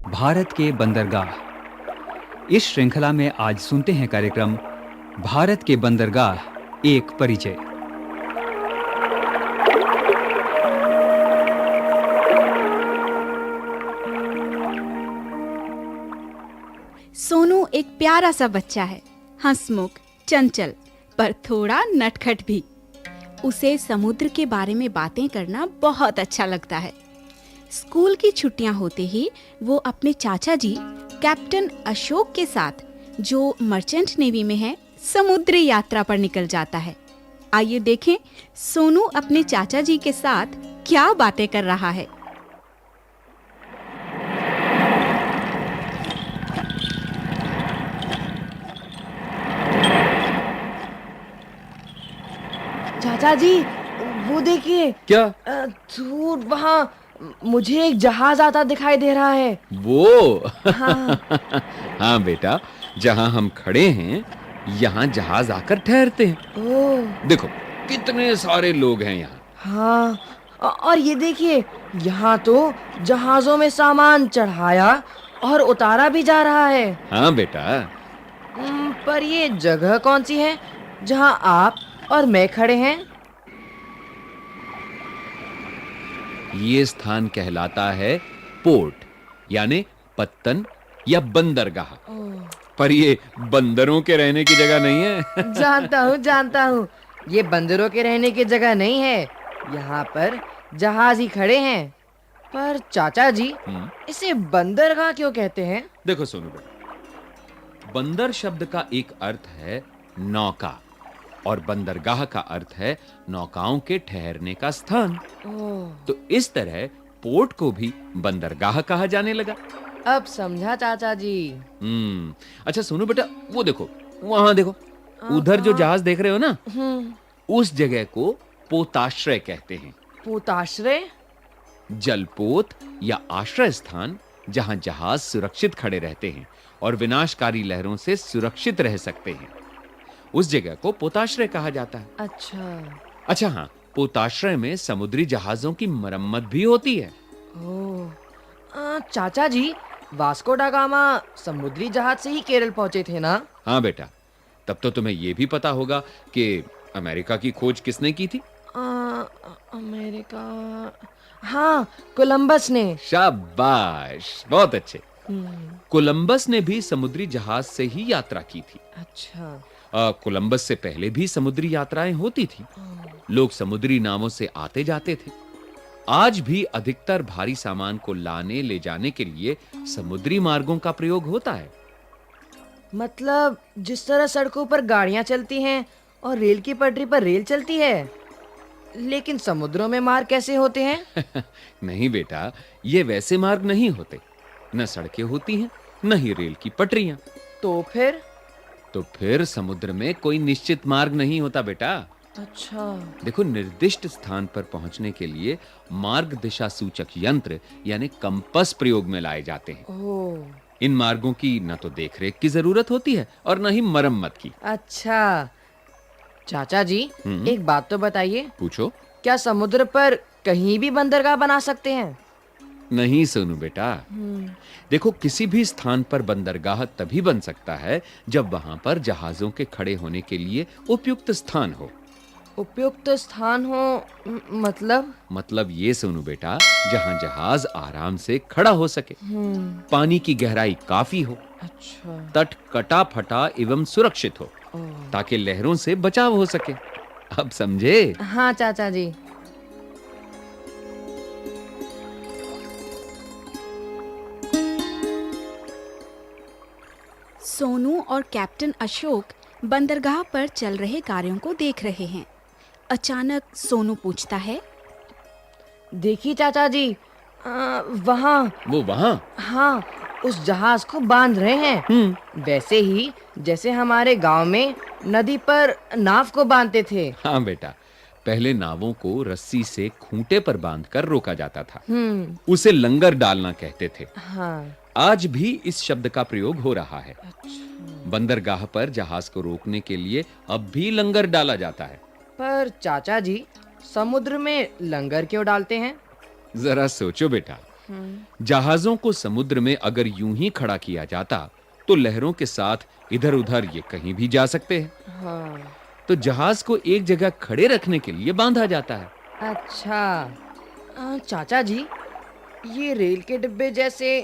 भारत के बंदरगाह। इस श्रृंखला में आज सुनते हैं कार्यक्रम भारत के बंदरगाह एक परिचय। सोनू एक प्यारा सा बच्चा है, हंसमुख, चंचल, पर थोड़ा नटखट भी। उसे समुद्र के बारे में बातें करना बहुत अच्छा लगता है। स्कूल की छुट्टियां होते ही वो अपने चाचा जी कैप्टन अशोक के साथ, जो मर्चेंट नेवी में है, समुद्री यात्रा पर निकल जाता है। आइए देखें सोनू अपने चाचा जी के साथ क्या बातें कर रहा है। चाचा जी, वो देखिए। क्या? दूर वहाँ मुझे एक जहाज आता दिखाई दे रहा है। वो हाँ। हाँ बेटा, जहां हम खड़े हैं यहाँ जहाज आकर ठहरते हैं। ओह, देखो कितने सारे लोग हैं यहाँ। हाँ। और ये देखिए, यहाँ तो जहाजों में सामान चढ़ाया और उतारा भी जा रहा है। हाँ बेटा, पर ये जगह कौन सी है जहाँ आप और मैं खड़े हैं? ये स्थान कहलाता है पोर्ट, यानी पत्तन या बंदरगाह। पर ये बंदरों के रहने की जगह नहीं है। जानता हूँ। ये बंदरों के रहने की जगह नहीं है। यहाँ पर जहाज ही खड़े हैं। पर चाचा जी, इसे बंदरगाह क्यों कहते हैं? देखो सोनू बेटा, बंदर शब्द का एक अर्थ है नौका और बंदरगाह का अर्थ है नौकाओं के ठहरने का स्थान। ओह, तो इस तरह पोर्ट को भी बंदरगाह कहा जाने लगा। अब समझा चाचा जी। अच्छा सोनू बेटा, वो देखो, वहां देखो, उधर जो जहाज देख रहे हो ना, उस जगह को पोताश्रय कहते हैं। पोताश्रय? जलपोत या आश्रय स्थान, जहां जहाज सुरक्षित खड़े रहते हैं और विनाशकारी लहरों से सुरक्षित रह सकते हैं, उस जगह को पोताश्रय कहा जाता है। अच्छा हाँ, पोताश्रय में समुद्री जहाजों की मरम्मत भी होती है। ओह, चाचा जी, वास्को डा गामा समुद्री जहाज से ही केरल पहुंचे थे ना? हाँ बेटा, तब तो तुम्हें यह भी पता होगा कि अमेरिका की खोज किसने की थी? अमेरिका, हाँ, कोलंबस ने। शाबाश, बहुत अच्छे। कोलंबस ने भी समुद्री जहाज से ही यात्रा की थी। अच्छा। कोलंबस से पहले भी समुद्री यात्राएं होती थी। लोग समुद्री नावों से आते जाते थे। आज भी अधिकतर भारी सामान को लाने ले जाने के लिए समुद्री मार्गों का प्रयोग होता है। मतलब जिस तरह सड़कों पर गाड़ियां चलती हैं और रेल की पटरी पर रेल चलती है, लेकिन समुद्रों में मार्ग कैसे होते हैं? नहीं बेटा, ये वैसे मार्ग नहीं होते। न सड़कें होती हैं, न ही रेल की पटरियां। तो फिर समुद्र में कोई निश्चित मार्ग नहीं होता बेटा। अच्छा। देखो, निर्दिष्ट स्थान पर पहुंचने के लिए मार्ग दिशा सूचक यंत्र यानी कंपास प्रयोग में लाए जाते हैं। ओह, इन मार्गों की न तो देखरेख की जरूरत होती है और न ही मरम्मत की। अच्छा। चाचा जी, एक बात तो बताइए। पूछो। क्या समुद्र पर कहीं भी बंदरगाह बना सकते हैं? नहीं सोनू बेटा, देखो, किसी भी स्थान पर बंदरगाह तभी बन सकता है जब वहां पर जहाजों के खड़े होने के लिए उपयुक्त स्थान हो। उपयुक्त स्थान हो मतलब ये सोनू बेटा, जहां जहाज आराम से खड़ा हो सके, पानी की गहराई काफी हो, अच्छा। तट कटा फटा एवं सुरक्षित हो, ताकि लहरों से बचाव हो सके। अब समझे? हाँ चाचा जी। सोनू और कैप्टन अशोक बंदरगाह पर चल रहे कार्यों को देख रहे हैं। अचानक सोनू पूछता है, देखिए चाचा जी, वहाँ। वो वहां? हाँ, उस जहाज को बांध रहे हैं। वैसे ही जैसे हमारे गांव में नदी पर नाव को बांधते थे। हाँ बेटा, पहले नावों को रस्सी से खूंटे पर बांधकर रोका जाता था। उसे लंगर डालना कहते थे। हाँ। आज भी इस शब्द का प्रयोग हो रहा है। बंदरगाह पर जहाज को रोकने के लिए अब भी लंगर डाला जाता है। पर चाचा जी, समुद्र में लंगर क्यों डालते हैं? जरा सोचो बेटा, जहाजों को समुद्र में अगर यूं ही खड़ा किया जाता तो लहरों के साथ इधर-उधर ये कहीं भी जा सकते हैं। हाँ। तो जहाज को एक जगह खड़े रखने के लिए बांधा जाता है। अच्छा। चाचा जी, ये रेल के डिब्बे जैसे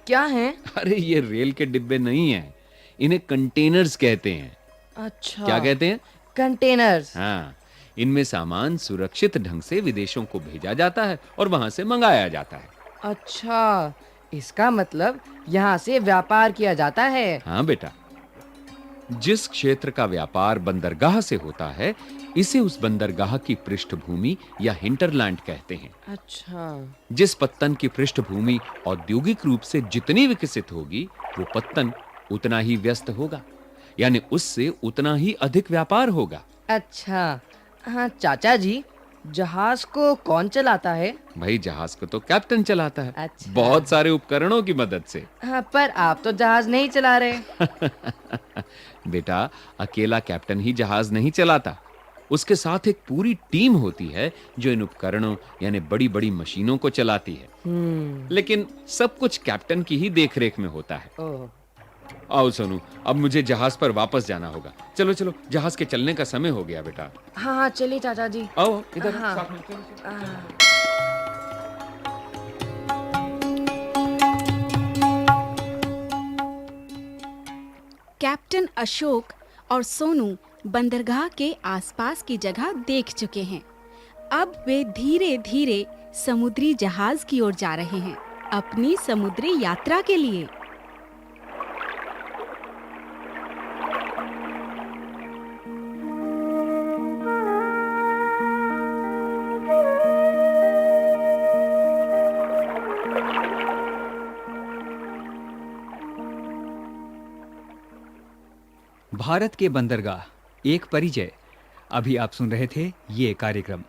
क्या हैं? अरे ये रेल के डिब्बे नहीं हैं, इन्हें कंटेनर्स कहते हैं। अच्छा। क्या कहते हैं? कंटेनर्स। हाँ, इनमें सामान सुरक्षित ढंग से विदेशों को भेजा जाता है और वहां से मंगाया जाता है। अच्छा, इसका मतलब यहाँ से व्यापार किया जाता है। हाँ बेटा, जिस क्षेत्र का व्यापार बंदरगाह से होता है, इसे उस बंदरगाह की पृष्ठभूमि या हिंटरलैंड कहते हैं। अच्छा। जिस पत्तन की पृष्ठभूमि औद्योगिक रूप से जितनी विकसित होगी, वो पत्तन उतना ही व्यस्त होगा, यानी उससे उतना ही अधिक व्यापार होगा। अच्छा। हाँ चाचा जी, जहाज को कौन चलाता है? भाई जहाज को तो कैप्टन चलाता है, अच्छा। बहुत सारे उपकरणों की मदद से। हाँ, पर आप तो जहाज नहीं चला रहे। बेटा, अकेला कैप्टन ही जहाज नहीं चलाता, उसके साथ एक पूरी टीम होती है जो इन उपकरणों यानी बड़ी-बड़ी मशीनों को चलाती है। लेकिन सब कुछ कैप्टन की ही देखरेख में होता है। ओह। आओ सोनू, अब मुझे जहाज पर वापस जाना होगा। चलो चलो, जहाज के चलने का समय हो गया बेटा। हाँ हाँ, चलिए चाचा जी। आओ इधर हाँ। साथ में चलो, चलो। कैप्टन अशोक और सोनू बंदरगाह के आसपास की जगह देख चुके हैं। अब वे धीरे-धीरे समुद्री जहाज की ओर जा रहे हैं, अपनी समुद्री यात्रा के लिए। भारत के बंदरगाह एक परिचय। अभी आप सुन रहे थे ये कार्यक्रम।